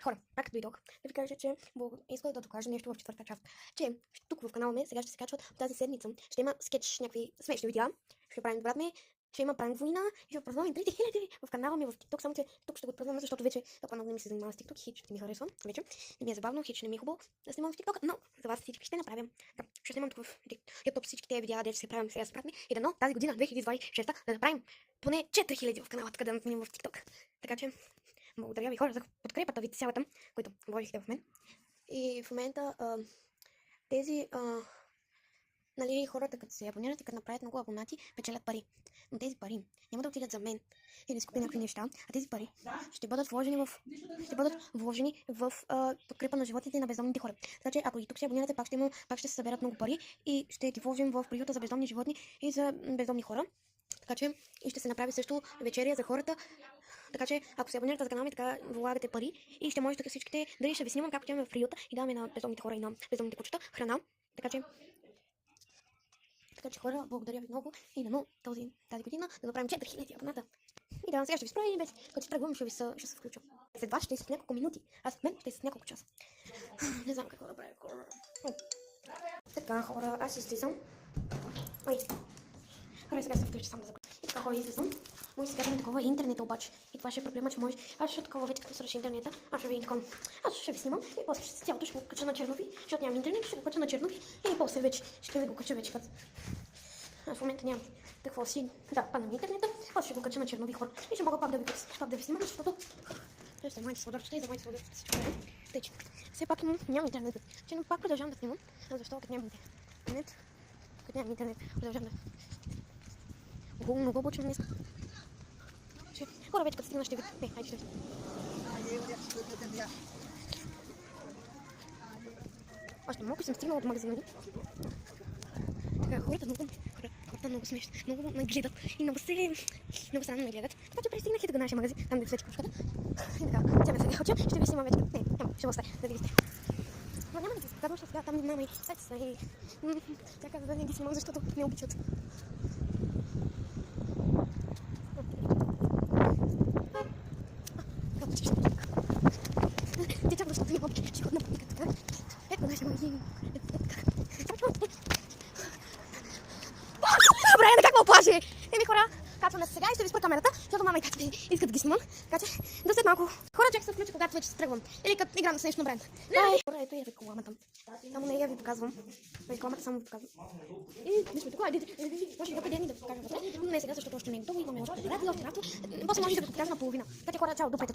Хора, пак дойдох да ви кажа, че исках да докажа нещо в четвърта част. Че тук в канала ми сега ще се качват тази седмица. Ще има скетч, някакви смешни видеа. Ще правим брат ми, ще има пранк война и ще празнуваме 3000 в канала ми в TikTok. Само че тук ще го празнувам, защото вече толкова много не ми се занимавам с TikTok. Хич не ми харесва вече. Не ми е забавно, хич не ми е хубаво да снимам в TikTok, но за вас всички ще направим. Ще снимам тук в YouTube всички тези видеа, де ще се правим сега с брат ми. И дано тази година, 2026, да направим поне 4000 в канала, така да снимам в TikTok. Така че благодаря ви хора за подкрепата ви цялата, които вложихте в мен. И в момента тези нали, хората, като се абонират и като направят много абонати, печелят пари. Но тези пари няма да отидат за мен и да изкупя някакви неща, а тези пари ще бъдат вложени в подкрепа на животните и на бездомните хора. Така че ако и тук се абонирате, пак ще се съберат много пари и ще ги вложим в приюта за бездомни животни и за бездомни хора. Така че и ще се направи също вечеря за хората. Така че, ако се абонирате за канала ми, така влагате пари и ще можете всичките, дали ще ви снимам как отиваме в приюта и даваме на бездомните хора и на бездомните кучета храна. Така че хора, благодаря ви много и дано тази година да направим 4000 абоната. И да, сега ще ви спра и вече, като се тръгвам, ще се включа. След вас ще е с няколко минути, а след мен ще е с няколко часа. Не знам какво да правя, хора. Така, хора, аз излизам. Ой, хора, сега се включа сам да закрия. И така, хора, излизам. Може сега да ми такова интернета обаче. И това ще е проблема, че може. Аз ще такова вече като свърши интернета. Аз ще ви снимам и после цялото ще го кача на чернови, защото нямам интернет, ще го кача на чернови и после вече ще ви го кача вече като. Аз в момента нямам какво си. Да, падна ми интернета, после ще го кача на чернови хора. И ще мога пак да ви снимам, защото ще за моите сладърчета и за моите сладърчета всичко е. Тъй, че все пак нямам интернет. Че но пак продължавам да снимам, защото като нямам интернет, продължавам да. Много обучвам днес. Хора, вече като стигна ще ви. Не, хайде ще ви. Още малко съм стигнала от магазина. Така, хората много смешно, много ме гледат и много странно ме гледат. Така че пристигнах и до нашия магазин, там де свечи пушката. И така, тя ме сега хоча, ще ви снимам вече. Не, няма, ще оставя, да видите. Но няма да ги казвам, защото сега там мама и тата и тя каза да не ги снимам, защото ме обичат. Те чакат, защото не обичат, че ходна пътника така. Ето нашия магазин. Добре, на какво плаши? Еми хора, качваме се сега и ще ви спра камерата, защото мама и татата искат да ги снимам. Така че до след малко. Хора, чак се включи, когато вече се тръгвам. Или като играм с нещо на бренд. Хора, ето и рекламата. Само не я ви показвам. Рекламата само ви показвам. И вижте тук, може да къде ни да покажа вътре. Но не сега, защото още не е готово. Имаме още ред и още рато. После може да го покажа на половина. Така че хора, чао, добре.